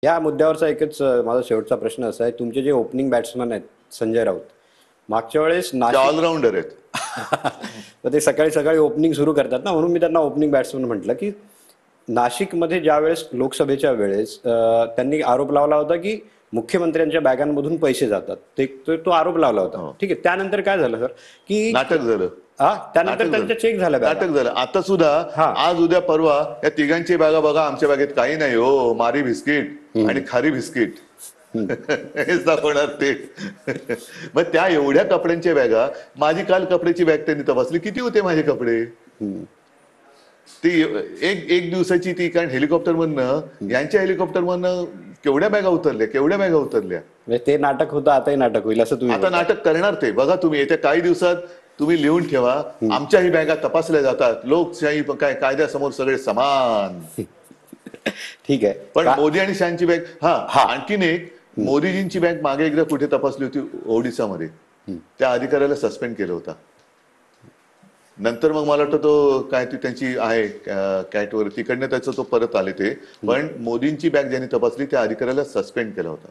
या मुद्द्यावरचा एकच माझा शेवटचा प्रश्न असा आहे, तुमचे जे ओपनिंग बॅट्समन आहेत संजय राऊत, मागच्या वेळेस ते नाशिक ऑलराऊंडर आहेत. तर ते सकाळी सकाळी ओपनिंग सुरू करतात ना, म्हणून मी त्यांना ओपनिंग बॅट्समन म्हटलं. की नाशिकमध्ये ज्या वेळेस लोकसभेच्या वेळेस त्यांनी आरोप लावला होता की मुख्यमंत्र्यांच्या बॅगांमधून पैसे जातात, तो आरोप लावला होता. हो. ठीक आहे, त्यानंतर काय झालं सर की नाटक झालं. हा त्यानंतर नाटक झालं. त्यांच्या चेक झाल्या बॅगा. नाटक झालं. आता सुद्धा हा आज उद्या परवा या तिघांची बॅगा बघा, आमच्या बॅगेत काही नाही हो, मारी बिस्किट आणि खारी बिस्किट हेच दाखवणार ते. मग त्या एवढ्या कपड्यांच्या बॅगा, माझी काल कपड्याची बॅग त्यांनी तपासली, किती होते माझे कपडे. ती एक दिवसाची ती, कारण हेलिकॉप्टर मधनं, यांच्या हेलिकॉप्टर मधनं केवढ्या बॅगा उतरल्या. म्हणजे ते नाटक होतं, आताही नाटक होईल असं तुम्ही आता नाटक करणार ते बघा तुम्ही. येत्या काही दिवसात तुम्ही लिहून ठेवा, आमच्याही बॅगा तपासल्या जातात, लोकशाही काय कायद्यासमोर सगळे समान. ठीक आहे. पण मोदी आणि शहाची बॅग, हा आणखीन एक, मोदीजींची बॅग मागे एकदा कुठे तपासली होती ओडिसामध्ये, त्या अधिकाऱ्याला सस्पेंड केलं होतं. नंतर मग मला वाटतं तो काय ती त्यांची आहे कॅटवर, तिकडनं त्याचं तो परत आले ते. पण मोदींची बॅग ज्यांनी तपासली त्या अधिकाऱ्याला सस्पेंड केला होता.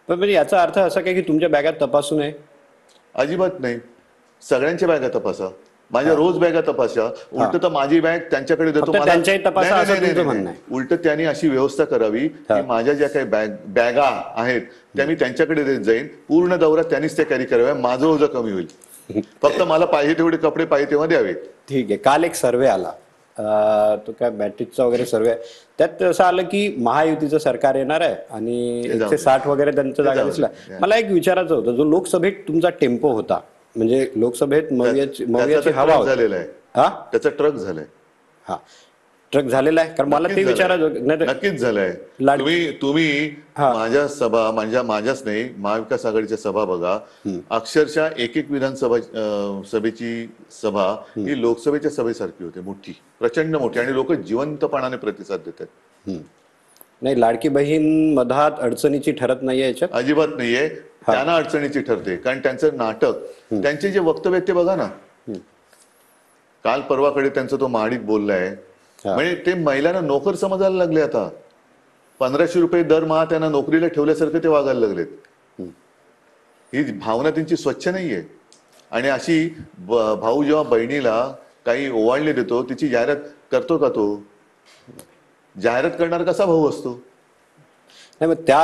पण म्हणजे याचा अर्थ असा काय की तुमच्या बॅगात तपासू नये? अजिबात नाही. सगळ्यांच्या बॅगा तपासा, माझ्या रोज बॅगा तपासा. उलट तर माझी बॅग त्यांच्याकडे देतो, त्यांच्याही तपासा असं तुमचं म्हणणं आहे? उलट त्यांनी अशी व्यवस्था करावी की माझ्या ज्या काही बॅगा आहेत त्या मी त्यांच्याकडे देत जाईन. पूर्ण दौऱ्यात त्यांनीच त्या कॅरी कराव्या, माझं ओझं कमी होईल. फक्त मला पाहिजे तेवढे कपडे पाहिजे तेव्हा द्यावे. ठीक आहे. काल एक सर्वे आला, तो काय मॅट्रिक्सचा वगैरे सर्वे, त्यात असं आलं की महायुतीचं सरकार येणार आहे आणि 160 वगैरे त्यांचं जागा दिसला. मला एक विचारायचं होतं, जो लोकसभेत तुमचा टेम्पो होता, म्हणजे लोकसभेत मवियाची हवा झालेला आहे, हा त्याचा ट्रक झालाय. हा ट्रक झालेला आहे, कारण मला ते विचारायचं. नक्कीच झालंय. तुम्ही माझ्या सभा, माझ्याच नाही, महाविकास आघाडीच्या सभा बघा. अक्षरशः एक विधानसभा सभेची सभा ही लोकसभेच्या सभेसारखी होते, मोठी, प्रचंड मोठी, आणि लोक जिवंतपणाने प्रतिसाद देतात. नाही, लाडकी बहीण मधात अडचणीची ठरत नाहीये याच्यात? अजिबात नाहीये. त्यांना अडचणीची ठरते, कारण त्यांचं नाटक, त्यांचे जे वक्तव्य ते बघा ना. काल परवाकडे त्यांचा तो महाडिक बोललाय, म्हणजे ते महिलांना नोकर समजायला लागले. आता 1500 रुपये दरमहा त्यांना नोकरीला ठेवल्यासारखं ते वागायला लागलेत. ही भावना त्यांची स्वच्छ नाहीये. आणि अशी भाऊ जेव्हा बहिणीला काही ओवाळणी देतो, तिची जाहिरात करतो का तो? जाहिरात करणार कसा भाऊ असतो? नाही, मग त्या